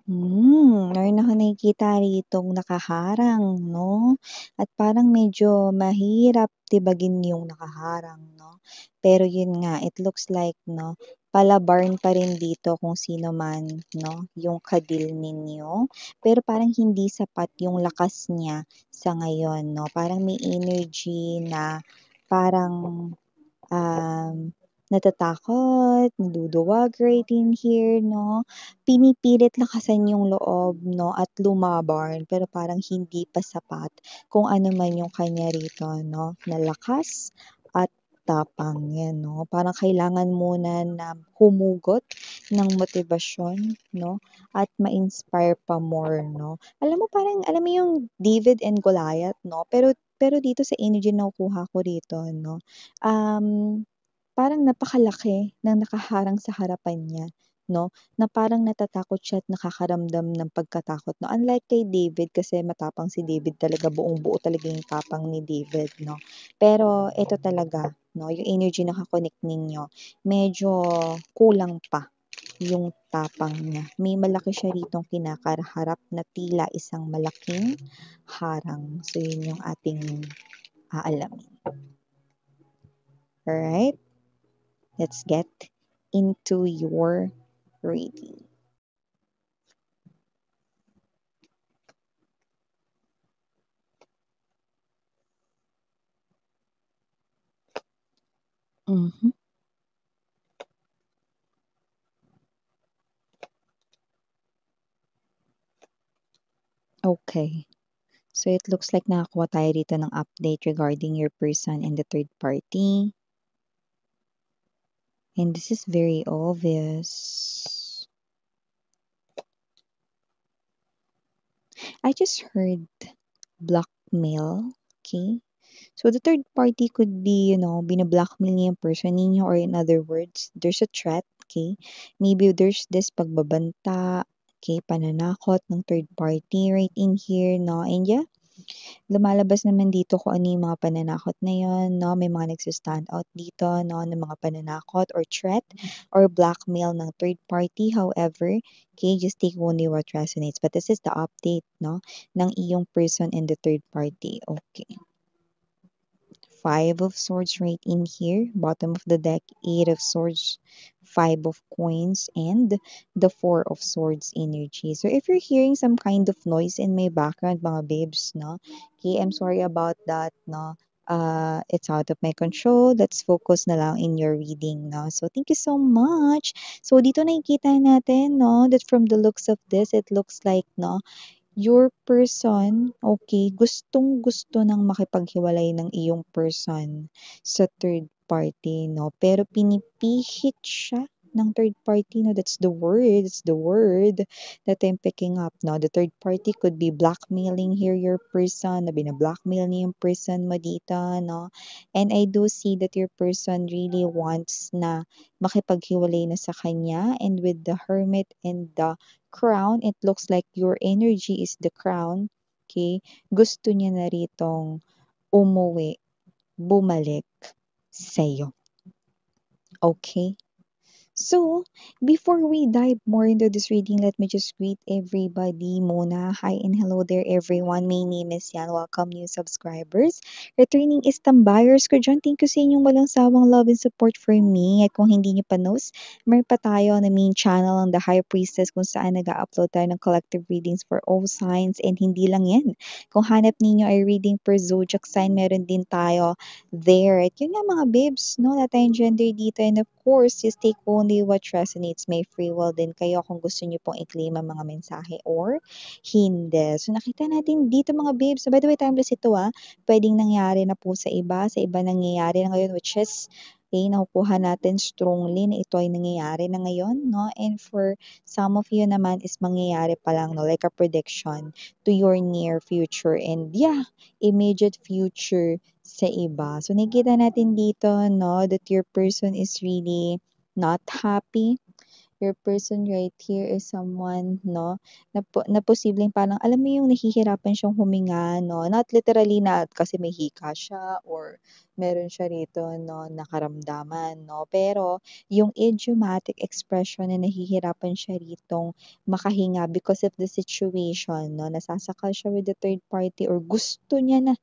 Meron akong nakikita ritong nakaharang 'no, at parang medyo mahirap tibagin yung nakaharang 'no. Pero yun nga, it looks like 'no, palabarn pa rin dito kung sino man 'no, yung kadil ninyo. Pero parang hindi sapat yung lakas niya sa ngayon 'no, parang may energy na parang natatakot, naduduwag right in here 'no. Pinipilit lakasan yung loob 'no at lumaban pero parang hindi pa sapat kung ano man yung kanya rito 'no, na lakas at tapang 'yan 'no. Parang kailangan muna na humugot ng motibasyon 'no at ma-inspire pa more 'no. Alam mo parang alam mo yung David and Goliath 'no, pero pero dito sa energy na nakukuha ko rito 'no, um parang napakalaki ng nakaharang sa harapan niya 'no, na parang natatakot siya at nakakaramdam ng pagkatakot 'no. Unlike kay David kasi matapang si David talaga, buong-buo talaga yung tapang ni David 'no. Pero ito talaga 'no, yung energy na ka-connect ninyo, medyo kulang pa yung tapang niya. May malaki siya ritong kinakaharap na tila isang malaking harang. So yun yung ating aalamin. Alright? Let's get into your reading. Mhm. Okay. So it looks like nakakuha tayo dito ng update regarding your person and the third party. And this is very obvious. I just heard blackmail. Okay. So the third party could be, bina-blackmail niya yung person ninyo, or in other words, there's a threat, okay? Maybe there's this pagbabanta, okay, pananakot ng third party right in here, no? And yeah, lumalabas naman dito kung ano yung mga pananakot na yun, no? May mga nagsa-stand out dito, no, ng mga pananakot or threat or blackmail ng third party. However, okay, just take only what resonates. But this is the update, no, ng iyong person and the third party. Okay. Five of Swords right in here, bottom of the deck, Eight of Swords, Five of Coins, and the Four of Swords energy. So if you're hearing some kind of noise in my background, mga babes, no? Okay, I'm sorry about that, no? It's out of my control. Let's focus na lang in your reading, no? So thank you so much. So dito nakikita natin, no, that from the looks of this, it looks like, no, your person, okay, gustong-gusto ng makipaghiwalay ng iyong person sa third party, no? Pero pinipihit siya ng third party, no? That's the word that I'm picking up, no? The third party could be blackmailing here your person, na bina-blackmail niya yung person mo dito, no? And I do see that your person really wants na makipaghiwalay na sa kanya, and with the Hermit and the Crown, it looks like your energy is the Crown, okay? Gusto niya na ritong umuwi, bumalik sa'yo, okay? So, before we dive more into this reading, let me just greet everybody muna. Hi and hello there everyone. My name is Yan. Welcome new subscribers. Returning is tambayers ko dyan. Thank you sa inyong walang sawang love and support for me. At kung hindi nyo pa knows, meron pa tayo na main channel ng The High Priestess kung saan nag-upload tayo ng collective readings for all signs, and hindi lang yan. Kung hanap ninyo ay reading per zodiac sign, meron din tayo there. At yun nga mga babes, no? Wala tayong gender dito. And of course, just take only what resonates. May free will din kayo kung gusto niyo pong i-claim ang mga mensahe or hindi. So nakita natin dito mga babes. So by the way, timeless ito pwedeng nangyari na po sa iba nangyayari na ngayon, which is nakukuha natin strongly na ito ay nangyayari na ngayon, no? And for some of you naman is mangyayari pa lang, no? Like a prediction to your near future and yeah, immediate future sa iba. So nakikita natin dito, no, that your person is really not happy. Your person right here is someone, no, na posibleng parang, alam mo yung nahihirapan siyang huminga, no, not literally na kasi may hika siya or meron siya rito 'no, na karamdaman 'no. Pero yung idiomatic expression na nahihirapan siya ritong makahinga because of the situation 'no, nasasakal siya with the third party or gusto niya na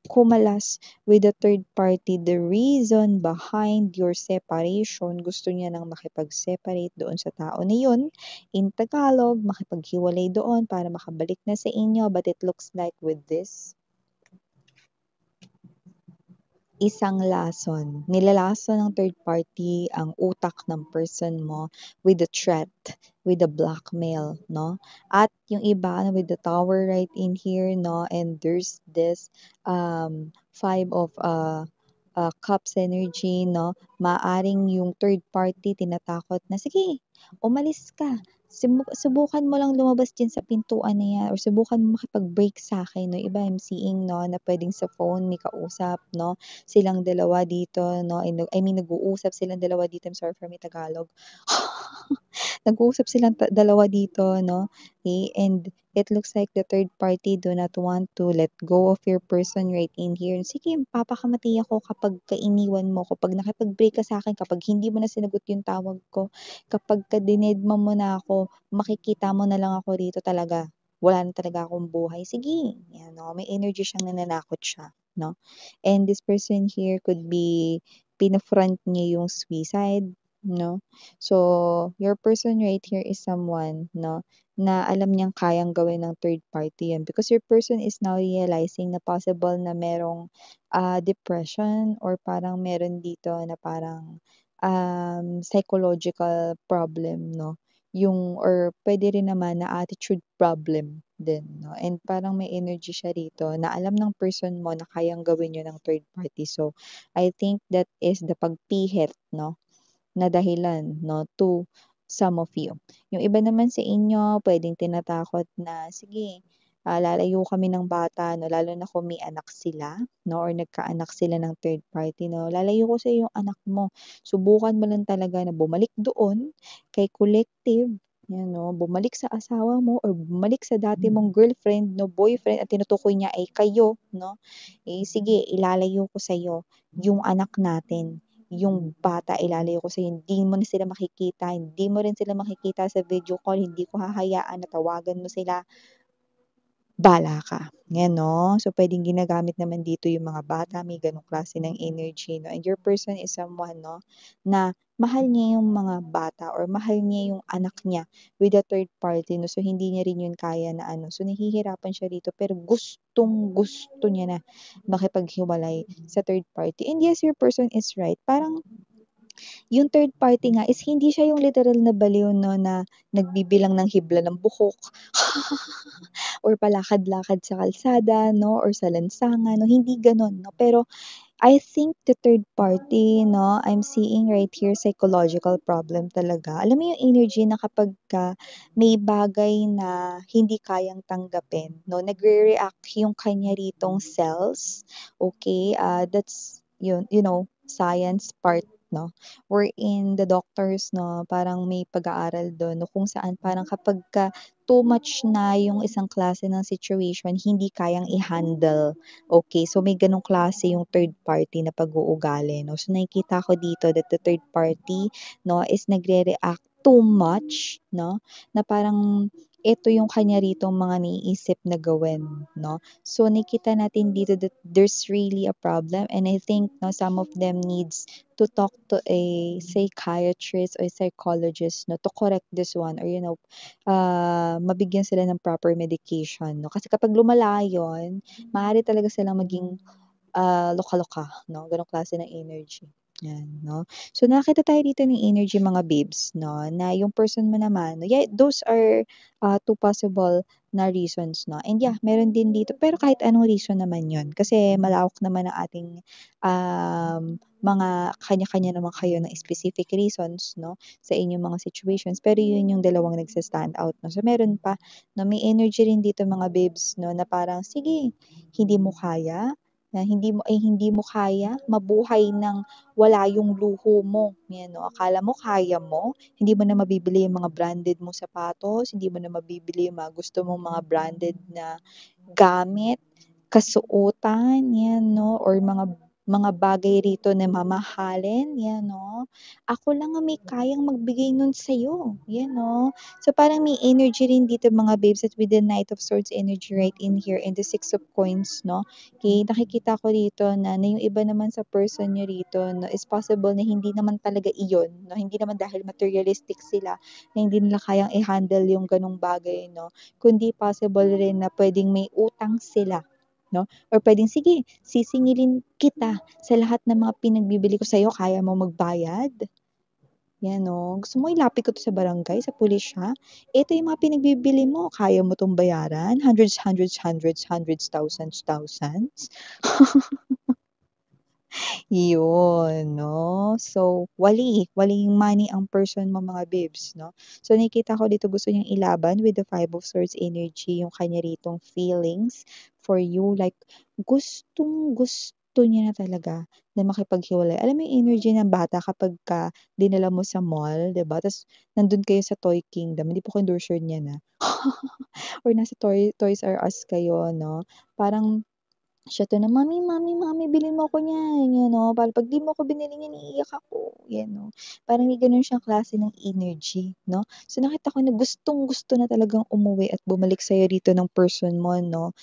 kumalas with the third party. The reason behind your separation, gusto niya nang makipag-separate doon sa tao na yun. In Tagalog, makipaghiwalay doon para makabalik na sa inyo. But it looks like with this isang lason. Nilalason ng third party ang utak ng person mo with the threat, with the blackmail, no? At yung iba with the tower right in here, no? And there's this five of cups energy, no? Maaring yung third party tinatakot na, sige, umalis ka. Subukan mo lang lumabas dyan sa pintuan na yan or subukan mo makipag-break sa akin, no? Iba I'm seeing, no, na pwedeng sa phone may kausap, no? Silang dalawa dito, no? I mean, nag-uusap silang dalawa dito. I'm sorry for my Tagalog. Nag-uusap silang dalawa dito, no? Okay? And it looks like the third party do not want to let go of your person right in here. Sige, papakamati ako kapag kainiwan mo ko, pag nakipag-break ka sa akin, kapag hindi mo na sinagot yung tawag ko, kapag dinedma mo na ako, makikita mo na lang ako rito talaga. Wala na talaga akong buhay. Sige, yan, no? May energy siyang nananakot siya, no? And this person here could be pinafront niya yung suicide, no? So, your person right here is someone, no, na alam niyang kayang gawin ng third party yan because your person is now realizing na possible na merong depression or parang meron dito na parang psychological problem, no? Yung or pwede rin naman na attitude problem din, no? And parang may energy siya rito na alam ng person mo na kayang gawin yun ng third party. So, I think that is the pagpihit, no? Na dahilan 'no, to some of you. Yung iba naman sa inyo puwedeng tinatakot na, sige, lalayo kami ng bata 'no, lalo na kung may anak sila 'no, or nagkaanak sila ng third party 'no, "Lalayo ko sa'yo yung anak mo." Subukan mo lang talaga na bumalik doon kay collective, 'yan 'no, bumalik sa asawa mo or bumalik sa dati mong girlfriend 'no, boyfriend at tinutukoy niya ay kayo 'no, eh, sige ilalayo ko sa'yo yung anak natin. Yung bata ilalayo ko sa'yo, hindi mo na sila makikita, hindi mo rin sila makikita sa video call, hindi ko hahayaan na tawagan mo sila, bahala ka. Yan 'no. So, puwedeng ginagamit naman dito yung mga bata, may gano'ng klase ng energy 'no, and your person is someone 'no, na mahal niya yung mga bata or mahal niya yung anak niya with a third party 'no, so hindi niya rin yun kaya na ano, so nahihirapan siya dito pero gustong-gusto niya na makipaghiwalay sa third party. And yes, your person is right, parang yung third party nga is hindi siya yung literal na baliw 'no, na nagbibilang ng hibla ng buhok or palakad-lakad sa kalsada 'no, or sa lansangan 'no, hindi gano'n 'no. Pero I think the third party 'no, I'm seeing right here psychological problem talaga. Alam mo yung energy na kapagka may bagay na hindi kayang tanggapin 'no, nagre-react yung kanya ritong cells, okay, that's yun, science part 'no, wherein the doctors 'no, parang may pag-aaral dun 'no, kung saan parang kapagka too much na yung isang klase ng situation, hindi kayang i-handle. Okay, so may gano'ng klase yung third party na pag-uugali 'no. So nakikita ko dito that the third party 'no is nagre-react too much 'no, na parang ito yung kanya ritong mga naiisip na gawin 'no. So nakikita natin dito that there's really a problem and I think 'no some of them needs to talk to a psychiatrist or psychologist 'no to correct this one or mabigyan sila ng proper medication 'no. Kasi kapag lumala yun, maaari talaga silang maging loka-loka 'no, gano'ng klase ng energy, 'yan 'no. So nakakita tayo dito ng energy mga babes 'no, na yung person mo naman, yeah, those are, two possible na reasons 'no. And yeah, meron din dito pero kahit anong reason naman 'yun kasi malawak naman ang ating, mga kanya-kanya naman kayo ng specific reasons 'no, sa inyong mga situations pero 'yun yung dalawang nagsa-stand out 'no. So meron pa na may energy rin dito mga babes 'no, na parang, sige, hindi mo kaya? Na hindi mo kaya mabuhay ng wala yung luho mo, 'yan 'no. Akala mo kaya mo, hindi mo na mabibili yung mga branded mong sapatos, hindi mo na mabibili yung mga gusto mong mga branded na gamit, kasuotan, 'yan 'no, or mga mga bagay rito na mamahalin, yan, no? Ako lang ang may kayang magbigay nun sa'yo, yan, no? So, parang may energy rin dito, mga babes, at with the Knight of Swords energy right in here and the Six of Coins, no? Okay, nakikita ko dito na yung iba naman sa person nyo rito, no, is possible na hindi naman talaga iyon, no? Hindi naman dahil materialistic sila, na hindi nila kayang i-handle yung ganong bagay, no? Kundi possible rin na pwedeng may utang sila, no? Or pwedeng, sige, sisingilin kita sa lahat ng mga pinagbibili ko sa'yo, kaya mo magbayad? Yan, no? Gusto mo ilapit ko to sa barangay, sa pulisya? Ito yung mga pinagbibili mo, kaya mo tong bayaran? Hundreds, hundreds, hundreds, hundreds, thousands, thousands? Yun, no? So, waling money ang person mo, mga babes, no? So, nakikita ko dito gusto niyang ilaban with the Five of Swords energy, yung kanya ritong feelings for you. Like, gusto niya na talaga na makipaghiwalay. Alam mo yung energy ng bata kapag dinala mo sa mall, 'di ba? Tapos nandun kayo sa Toy Kingdom. Hindi po ko endorser niya na. Or nasa Toys R Us kayo, no? Parang siya 'to na, "Mommy, mommy, mommy, bilhin mo ako niyan." 'Yan, 'no. Para 'pag 'di mo ako binili niyan, iiyak ako, 'yan, 'no. Parang may gano'n siyang klase ng energy, 'no. So, nakita ko na gustong-gusto na talagang umuwi at bumalik sa'yo dito ng person mo, 'no.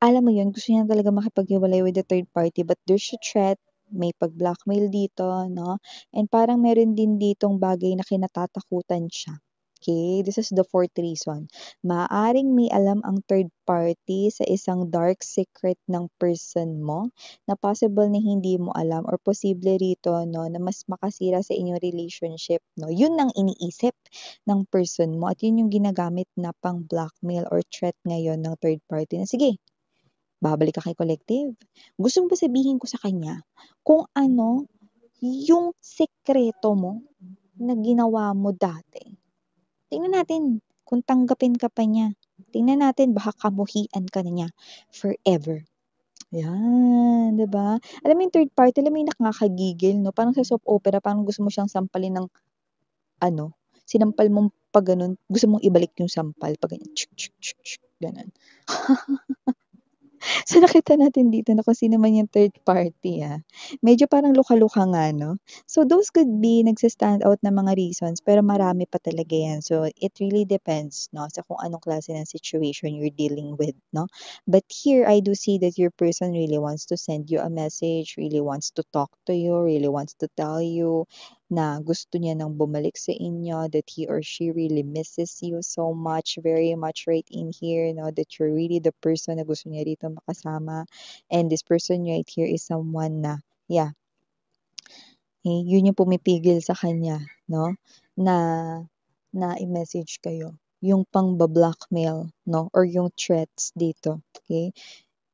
Alam mo 'yun, gusto niya talaga makipaghiwalay with the third party, but there's a threat, may pag-blackmail dito, 'no, and parang meron din ditong bagay na kinatatakutan siya. Okay, this is the fourth reason. Maaaring may alam ang third party sa isang dark secret ng person mo na possible na hindi mo alam, or posible rito, 'no, na mas makasira sa inyong relationship, 'no. 'Yun ang iniisip ng person mo at 'yun yung ginagamit na pang-blackmail or threat ngayon ng third party na, "Sige, babalik ka kay collective. Gusto mo ba sabihin ko sa kanya kung ano yung sekreto mo na ginawa mo dati? Tingnan natin kung tanggapin ka pa niya. Tingnan natin baka kamuhian ka na niya forever." Yan, 'di ba? Alam mo yung third party, alam mo yung nakakagigil, 'no? Parang sa soap opera, parang gusto mo siyang sampalin ng ano, sinampal mong pa gano'n, gusto mong ibalik yung sampal pa ganyan, tsk, tsk, tsk, tsk, gano'n. So, nakita natin dito na kung sino man yung third party, medyo parang luka-luka nga, 'no? So, those could be nagsa-stand out na mga reasons, pero marami pa talaga yan. So, it really depends, 'no, sa kung anong klase ng situation you're dealing with, 'no? But here, I do see that your person really wants to send you a message, really wants to talk to you, really wants to tell you na gusto niya nang bumalik sa inyo, that he or she really misses you so much, very much right in here, no, that you're really the person na gusto niya rito makasama. And this person right here is someone na, yeah, yun yung pumipigil sa kanya, no, na i-message kayo. Yung pang-blackmail, no, or yung threats dito, okay?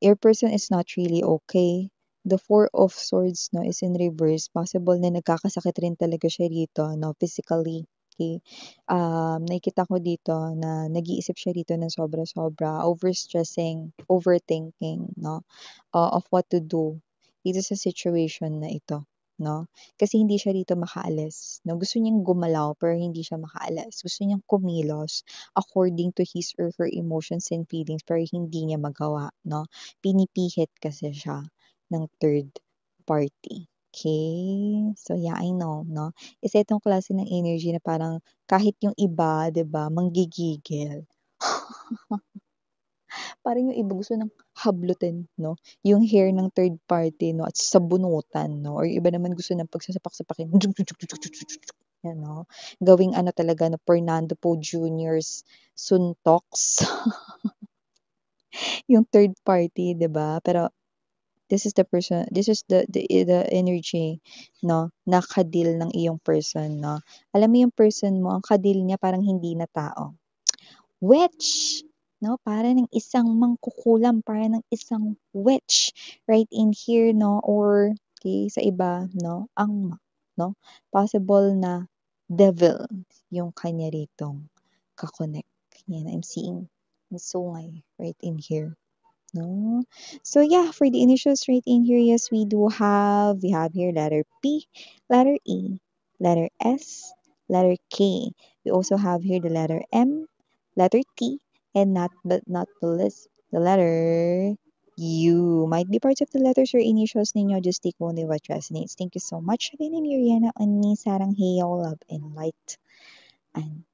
Your person is not really okay. The Four of Swords, no, is in reverse. Possible na nagkakasakit rin talaga siya dito, no, physically. Okay. Nakikita ko dito na nag-iisip siya dito ng sobra-sobra, overstressing, overthinking, no, of what to do dito sa situation na ito, no? Kasi hindi siya dito makaalis, no? Gusto niyang gumalaw pero hindi siya makaalis. Gusto niyang kumilos according to his or her emotions and feelings pero hindi niya magawa, no? Pinipihit kasi siya ng third party. Okay? So, yeah, I know, no? Isa itong klase ng energy na parang kahit yung iba, 'di ba, manggigigil. Parang yung iba gusto ng hablutin, 'no, yung hair ng third party, 'no, at sabunutan, 'no, or iba naman gusto ng pagsasapak-sapakin, yan, 'no. Gawing ano talaga, no, Fernando Poe Jr.'s suntoks, yung third party, 'di ba? Pero this is the energy, 'no, na ka-deal ng iyong person, 'no. Alam mo yung person mo, ang ka-deal niya parang hindi na tao. Witch, 'no, para ng isang mangkukulam, para ng isang witch right in here, 'no, or okay, sa iba, 'no, akma, 'no. Possible na devil yung kanya ritong ka-connect. Yan, I'm seeing sungay right in here, 'no. So, yeah, for the initials right in here, yes, we have here letter P, letter E, letter S, letter K. We also have here the letter M, letter T, and not but not the least, the letter you might be parts of the letters or initials ninyo. Just take only what resonates. Thank you so much. Again, I'm Yuriana Oni Sarang Heyo, love and light. And